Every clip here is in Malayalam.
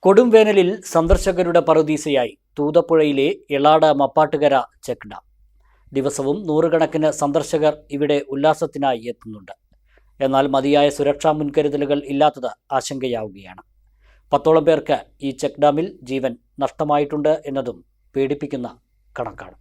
കൊടുംവേനലിൽ സന്ദർശകരുടെ പറുദീസയായി തൂതപ്പുഴയിലെ എളാട് മപ്പാട്ടുകര ചെക്ക് ഡാം. ദിവസവും നൂറുകണക്കിന് സന്ദർശകർ ഇവിടെ ഉല്ലാസത്തിനായി എത്തുന്നുണ്ട്. എന്നാൽ മതിയായ സുരക്ഷാ മുൻകരുതലുകൾ ഇല്ലാത്തത് ആശങ്കയാവുകയാണ്. 10ഓളം പേർക്ക് ഈ ചെക്ക് ഡാമിൽ ജീവൻ നഷ്ടമായിട്ടുണ്ട് എന്നതും പേടിപ്പിക്കുന്ന കണക്കാണ്.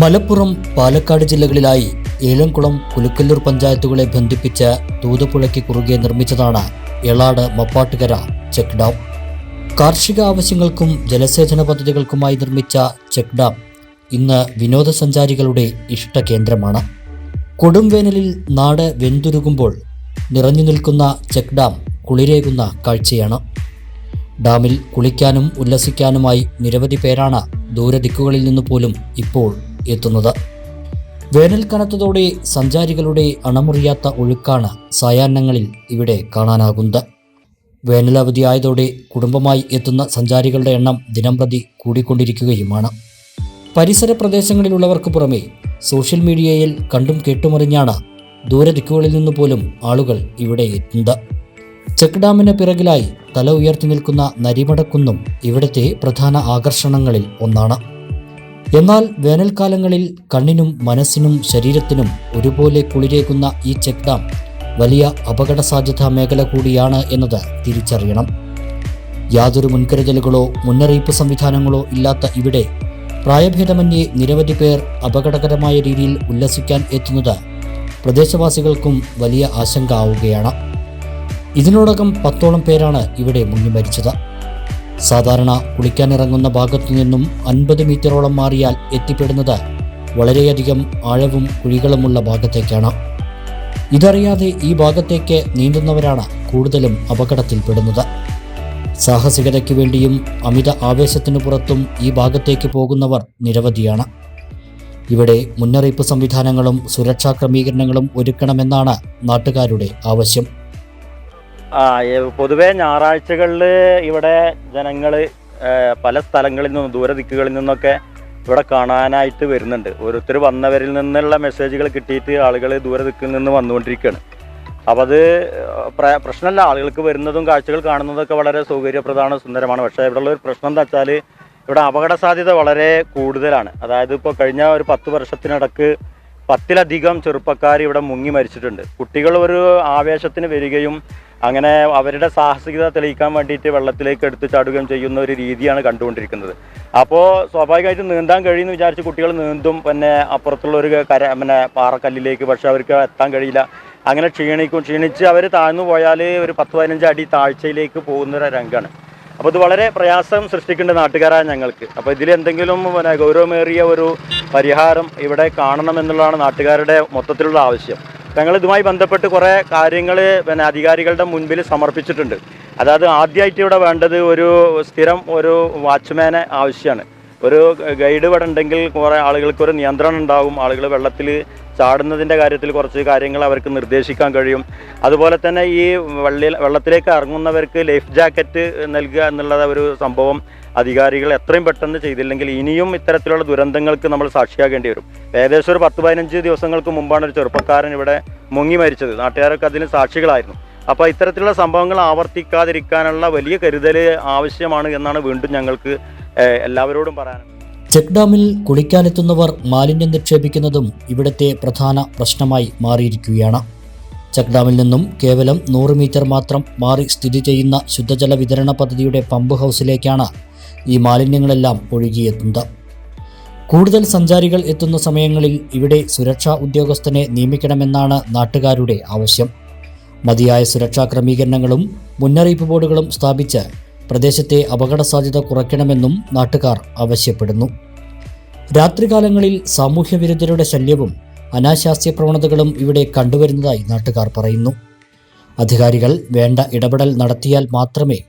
മലപ്പുറം, പാലക്കാട് ജില്ലകളിലായി ഏലംകുളം, കുലുക്കല്ലൂർ പഞ്ചായത്തുകളെ ബന്ധിപ്പിച്ച തൂതപ്പുഴയ്ക്ക് കുറുകെ നിർമ്മിച്ചതാണ് എളാട് മപ്പാട്ടുകര ചെക്ക് ഡാം. കാർഷിക ആവശ്യങ്ങൾക്കും ജലസേചന പദ്ധതികൾക്കുമായി നിർമ്മിച്ച ചെക്ക് ഡാം ഇന്ന് വിനോദസഞ്ചാരികളുടെ ഇഷ്ടകേന്ദ്രമാണ്. കൊടുംവേനലിൽ നാട് വെന്തുരുകുമ്പോൾ നിറഞ്ഞു നിൽക്കുന്ന ചെക്ക് ഡാം കുളിരേകുന്ന കാഴ്ചയാണ്. ഡാമിൽ കുളിക്കാനും ഉല്ലസിക്കാനുമായി നിരവധി പേരാണ് ദൂരദിക്കുകളിൽ നിന്ന് പോലും ഇപ്പോൾ എത്തുന്നത്. വേനൽ കനത്തതോടെ സഞ്ചാരികളുടെ അണമുറിയാത്ത ഒഴുക്കാണ് സായാഹ്നങ്ങളിൽ ഇവിടെ കാണാനാകുന്നത്. വേനലവധിയായതോടെ കുടുംബമായി എത്തുന്ന സഞ്ചാരികളുടെ എണ്ണം ദിനംപ്രതി കൂടിക്കൊണ്ടിരിക്കുകയുമാണ്. പരിസര പ്രദേശങ്ങളിലുള്ളവർക്ക് പുറമെ സോഷ്യൽ മീഡിയയിൽ കണ്ടും കേട്ടുമറിഞ്ഞാണ് ദൂരദിക്കുകളിൽ നിന്ന് പോലും ആളുകൾ ഇവിടെ എത്തുന്നത്. ചെക്ക് ഡാമിന് പിറകിലായി തല ഉയർത്തി നിൽക്കുന്ന നരിമടക്കുന്നും ഇവിടുത്തെ പ്രധാന ആകർഷണങ്ങളിൽ ഒന്നാണ്. എന്നാൽ വേനൽക്കാലങ്ങളിൽ കണ്ണിനും മനസ്സിനും ശരീരത്തിനും ഒരുപോലെ കുളിരേകുന്ന ഈ ചെക്ക് ഡാം വലിയ അപകട സാധ്യതാ മേഖല കൂടിയാണ് എന്നത് തിരിച്ചറിയണം. യാതൊരു മുൻകരുതലുകളോ മുന്നറിയിപ്പ് സംവിധാനങ്ങളോ ഇല്ലാത്ത ഇവിടെ പ്രായഭേദമന്യേ നിരവധി പേർ അപകടകരമായ രീതിയിൽ ഉല്ലസിക്കാൻ എത്തുന്നത് പ്രദേശവാസികൾക്കും വലിയ ആശങ്ക ആവുകയാണ്. ഇതിനോടകം 10ഓളം പേരാണ് ഇവിടെ മുങ്ങി മരിച്ചത്. സാധാരണ കുളിക്കാനിറങ്ങുന്ന ഭാഗത്തു നിന്നും 50 മീറ്ററോളം മാറിയാൽ എത്തിപ്പെടുന്നത് വളരെയധികം ആഴവും കുഴികളുമുള്ള ഭാഗത്തേക്കാണ്. ഇതറിയാതെ ഈ ഭാഗത്തേക്ക് നീന്തുന്നവരാണ് കൂടുതലും അപകടത്തിൽപ്പെടുന്നത്. സാഹസികതയ്ക്ക് വേണ്ടിയും അമിത ആവേശത്തിനു പുറത്തും ഈ ഭാഗത്തേക്ക് പോകുന്നവർ നിരവധിയാണ്. ഇവിടെ മുന്നറിയിപ്പ് സംവിധാനങ്ങളും സുരക്ഷാ ക്രമീകരണങ്ങളും ഒരുക്കണമെന്നാണ് നാട്ടുകാരുടെ ആവശ്യം. പൊതുവെ ഞായറാഴ്ചകളിൽ ഇവിടെ ജനങ്ങൾ പല സ്ഥലങ്ങളിൽ നിന്നും ദൂരദിക്കുകളിൽ നിന്നൊക്കെ ഇവിടെ കാണാനായിട്ട് വരുന്നുണ്ട്. ഓരോരുത്തർ വന്നവരിൽ നിന്നുള്ള മെസ്സേജുകൾ കിട്ടിയിട്ട് ആളുകൾ ദൂരദിക്കിൽ നിന്ന് വന്നുകൊണ്ടിരിക്കുകയാണ്. അപ്പോൾ അത് പ്രശ്നമല്ല, ആളുകൾക്ക് വരുന്നതും കാഴ്ചകൾ കാണുന്നതൊക്കെ വളരെ സൗകര്യപ്രദമാണ്, സുന്ദരമാണ്. പക്ഷേ ഇവിടെയുള്ള ഒരു പ്രശ്നം എന്താ വെച്ചാൽ ഇവിടെ അപകട സാധ്യത വളരെ കൂടുതലാണ്. അതായത് ഇപ്പോൾ കഴിഞ്ഞ ഒരു 10 വർഷത്തിനിടക്ക് 10ലധികം ചെറുപ്പക്കാർ ഇവിടെ മുങ്ങി മരിച്ചിട്ടുണ്ട്. കുട്ടികൾ ഒരു ആവേശത്തിന് വരികയും അങ്ങനെ അവരുടെ സാഹസികത തെളിയിക്കാൻ വേണ്ടിയിട്ട് വെള്ളത്തിലേക്ക് എടുത്ത് ചാടുകയും ചെയ്യുന്ന ഒരു രീതിയാണ് കണ്ടുകൊണ്ടിരിക്കുന്നത്. അപ്പോൾ സ്വാഭാവികമായിട്ടും നീന്താൻ കഴിയുമെന്ന് വിചാരിച്ച് കുട്ടികൾ നീന്തും, പിന്നെ അപ്പുറത്തുള്ള ഒരു പാറക്കല്ലിലേക്ക്, പക്ഷെ അവർക്ക് എത്താൻ കഴിയില്ല. അങ്ങനെ ക്ഷീണിച്ച് അവർ താഴ്ന്നു പോയാൽ ഒരു 10-15 അടി താഴ്ചയിലേക്ക് പോകുന്ന ഒരു രംഗമാണ്. അപ്പോൾ ഇത് വളരെ പ്രയാസം സൃഷ്ടിക്കേണ്ട നാട്ടുകാരായ ഞങ്ങൾക്ക്. അപ്പോൾ ഇതിലെന്തെങ്കിലും ഗൗരവമേറിയ ഒരു പരിഹാരം ഇവിടെ കാണണമെന്നുള്ളതാണ് നാട്ടുകാരുടെ മൊത്തത്തിലുള്ള ആവശ്യം. ഞങ്ങൾ ഇതുമായി ബന്ധപ്പെട്ട് കുറേ കാര്യങ്ങൾ അധികാരികളുടെ മുൻപിൽ സമർപ്പിച്ചിട്ടുണ്ട്. അതായത് ആദ്യമായിട്ട് ഇവിടെ വേണ്ടത് ഒരു സ്ഥിരം ഒരു വാച്ച്മാനെ ആവശ്യമാണ്. ഒരു ഗൈഡ് ഇവിടെ ഉണ്ടെങ്കിൽ കുറേ ആളുകൾക്കൊരു നിയന്ത്രണം ഉണ്ടാകും. ആളുകൾ വെള്ളത്തിൽ ചാടുന്നതിൻ്റെ കാര്യത്തിൽ കുറച്ച് കാര്യങ്ങൾ അവർക്ക് നിർദ്ദേശിക്കാൻ കഴിയും. അതുപോലെ തന്നെ ഈ വെള്ളത്തിലേക്ക് ഇറങ്ങുന്നവർക്ക് ലൈഫ് ജാക്കറ്റ് നൽകുക എന്നുള്ള ഒരു സംഭവം അധികാരികൾ എത്രയും പെട്ടെന്ന് ചെയ്തില്ലെങ്കിൽ ഇനിയും ഇത്തരത്തിലുള്ള ദുരന്തങ്ങൾക്ക് നമ്മൾ സാക്ഷിയാകേണ്ടി വരും. ഏകദേശം ഒരു 10-15 ദിവസങ്ങൾക്ക് മുമ്പാണ് ഒരു ചെറുപ്പക്കാരൻ ഇവിടെ മുങ്ങി മരിച്ചത്. നാട്ടുകാരൊക്കെ അതിന് സാക്ഷികളായിരുന്നു. അപ്പോൾ ഇത്തരത്തിലുള്ള സംഭവങ്ങൾ ആവർത്തിക്കാതിരിക്കാനുള്ള വലിയ കരുതൽ ആവശ്യമാണ് എന്നാണ് വീണ്ടും ഞങ്ങൾക്ക് എല്ലാവരോടും പറയാനുള്ളത്. ചെക്ക് ഡാമിൽ കുളിക്കാനെത്തുന്നവർ മാലിന്യം നിക്ഷേപിക്കുന്നതും ഇവിടുത്തെ പ്രധാന പ്രശ്നമായി മാറിയിരിക്കുകയാണ്. ചെക്ക് ഡാമിൽ നിന്നും കേവലം 100 മീറ്റർ മാത്രം മാറി സ്ഥിതി ചെയ്യുന്ന ശുദ്ധജല വിതരണ പദ്ധതിയുടെ പമ്പ് ഹൗസിലേക്കാണ് ഈ മാലിന്യങ്ങളെല്ലാം ഒഴുകിയെത്തുന്നത്. കൂടുതൽ സഞ്ചാരികൾ എത്തുന്ന സമയങ്ങളിൽ ഇവിടെ സുരക്ഷാ ഉദ്യോഗസ്ഥനെ നിയമിക്കണമെന്നാണ് നാട്ടുകാരുടെ ആവശ്യം. മതിയായ സുരക്ഷാ ക്രമീകരണങ്ങളും മുന്നറിയിപ്പ് ബോർഡുകളും സ്ഥാപിച്ച് പ്രദേശത്തെ അപകട സാധ്യത കുറയ്ക്കണമെന്നും നാട്ടുകാർ ആവശ്യപ്പെടുന്നു. രാത്രികാലങ്ങളിൽ സാമൂഹ്യവിരുദ്ധരുടെ ശല്യവും അനാശാസ്യ പ്രവണതകളും ഇവിടെ കണ്ടുവരുന്നതായി നാട്ടുകാർ പറയുന്നു. അധികാരികൾ വേണ്ട ഇടപെടൽ നടത്തിയാൽ മാത്രമേ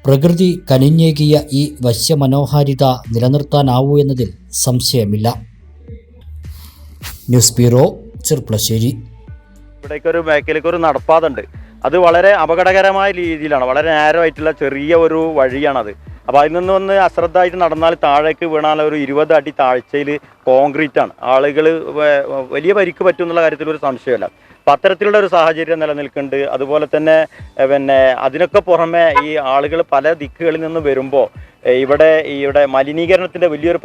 പ്രകൃതി കനിഞ്ഞേകിയ ഈ വശ്യമനോഹാരിത നിലനിർത്താനാവൂ എന്നതിൽ സംശയമില്ല. News bureau, Cherpulassery. ഇവിടേക്കൊരു മേഖലയ്ക്കൊരു നടപ്പാതുണ്ട്. അത് വളരെ അപകടകരമായ രീതിയിലാണ്, വളരെ നാരോ ആയിട്ടുള്ള ചെറിയ ഒരു വഴിയാണത്. അപ്പോൾ അതിൽ നിന്ന് വന്ന് അശ്രദ്ധമായിട്ട് നടന്നാൽ താഴേക്ക് വീണാൽ ഒരു 20 അടി താഴ്ചയിൽ കോൺക്രീറ്റ് ആണ്. ആളുകൾ വലിയ പരിക്ക് പറ്റും എന്നുള്ള കാര്യത്തിൽ ഒരു സംശയമില്ല. അപ്പം അത്തരത്തിലുള്ള ഒരു സാഹചര്യം നിലനിൽക്കുന്നുണ്ട്. അതുപോലെ തന്നെ അതിനൊക്കെ പുറമെ ഈ ആളുകൾ പല ദിക്കുകളിൽ നിന്ന് വരുമ്പോൾ ഇവിടെ മലിനീകരണത്തിൻ്റെ വലിയൊരു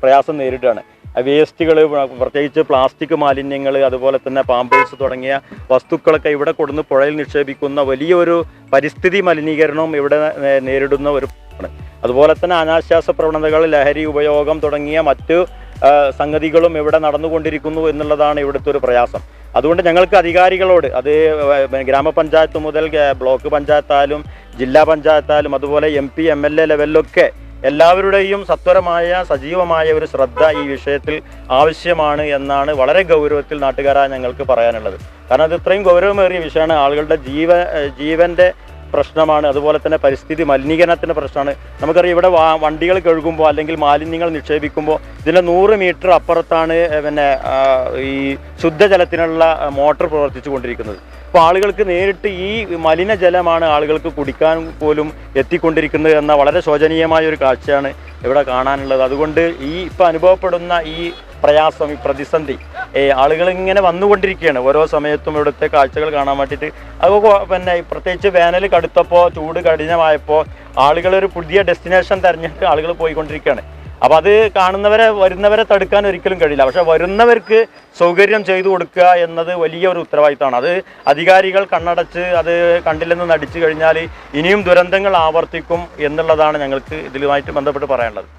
പ്രയാസം നേരിടുകയാണ്. വേസ്റ്റുകൾ, പ്രത്യേകിച്ച് പ്ലാസ്റ്റിക് മാലിന്യങ്ങൾ, അതുപോലെ തന്നെ പാമ്പേഴ്സ് തുടങ്ങിയ വസ്തുക്കളൊക്കെ ഇവിടെ കൊടുന്ന് പുഴയിൽ നിക്ഷേപിക്കുന്ന വലിയൊരു പരിസ്ഥിതി മലിനീകരണവും ഇവിടെ നേരിടുന്ന ഒരു. അതുപോലെ തന്നെ അനാശാസ്യ പ്രവണതകൾ, ലഹരി ഉപയോഗം തുടങ്ങിയ മറ്റു സംഗതികളും ഇവിടെ നടന്നുകൊണ്ടിരിക്കുന്നു എന്നുള്ളതാണ് ഇവിടുത്തെ ഒരു പ്രയാസം. അതുകൊണ്ട് ഞങ്ങൾക്ക് അധികാരികളോട്, അത് ഗ്രാമപഞ്ചായത്ത് മുതൽ ബ്ലോക്ക് പഞ്ചായത്തായാലും ജില്ലാ പഞ്ചായത്തായാലും അതുപോലെ MP MLA ലെവലിലൊക്കെ എല്ലാവരുടെയും സത്വരമായ സജീവമായ ഒരു ശ്രദ്ധ ഈ വിഷയത്തിൽ ആവശ്യമാണ് എന്നാണ് വളരെ ഗൗരവത്തിൽ നാട്ടുകാരായ ഞങ്ങൾക്ക് പറയാനുള്ളത്. കാരണം അത് ഇത്രയും ഗൗരവമേറിയ വിഷയമാണ്. ആളുകളുടെ ജീവൻ്റെ പ്രശ്നമാണ്. അതുപോലെ തന്നെ പരിസ്ഥിതി മലിനീകരണത്തിൻ്റെ പ്രശ്നമാണ്. നമുക്കറിയാം, ഇവിടെ വണ്ടികൾ കഴുകുമ്പോൾ അല്ലെങ്കിൽ മാലിന്യങ്ങൾ നിക്ഷേപിക്കുമ്പോൾ ഇതിൻ്റെ 100 മീറ്റർ അപ്പുറത്താണ് ഈ ശുദ്ധജലത്തിനുള്ള മോട്ടോർ പ്രവർത്തിച്ചു കൊണ്ടിരിക്കുന്നത്. അപ്പോൾ ആളുകൾക്ക് നേരിട്ട് ഈ മലിനജലമാണ് ആളുകൾക്ക് കുടിക്കാൻ പോലും എത്തിക്കൊണ്ടിരിക്കുന്നത് എന്ന വളരെ ശോചനീയമായ ഒരു കാഴ്ചയാണ് ഇവിടെ കാണാനുള്ളത്. അതുകൊണ്ട് ഇപ്പോൾ അനുഭവപ്പെടുന്ന ഈ പ്രയാസം, ഈ പ്രതിസന്ധി ആളുകളിങ്ങനെ വന്നുകൊണ്ടിരിക്കുകയാണ്. ഓരോ സമയത്തും ഇവിടുത്തെ കാഴ്ചകൾ കാണാൻ വേണ്ടിയിട്ട്. അത് പ്രത്യേകിച്ച് വേനൽ കടുത്തപ്പോൾ, ചൂട് കഠിനമായപ്പോൾ ആളുകളൊരു പുതിയ ഡെസ്റ്റിനേഷൻ തിരഞ്ഞെടുത്ത് ആളുകൾ പോയിക്കൊണ്ടിരിക്കുകയാണ്. അപ്പോൾ അത് വരുന്നവരെ തടുക്കാൻ ഒരിക്കലും കഴിയില്ല. പക്ഷേ വരുന്നവർക്ക് സൗകര്യം ചെയ്തു കൊടുക്കുക എന്നത് വലിയൊരു ഉത്തരവാദിത്തമാണ്. അത് അധികാരികൾ കണ്ണടച്ച് അത് കണ്ടില്ലെന്ന് നടിച്ചു കഴിഞ്ഞാൽ ഇനിയും ദുരന്തങ്ങൾ ആവർത്തിക്കും എന്നുള്ളതാണ് ഞങ്ങൾക്ക് ഇതിലുമായിട്ട് ബന്ധപ്പെട്ട് പറയാനുള്ളത്.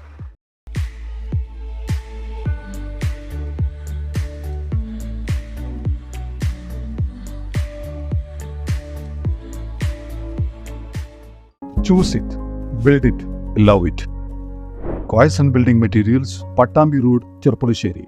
Choose it, build it, love it. Coys and Building Materials, Pattambi Road, Cherpulasheri.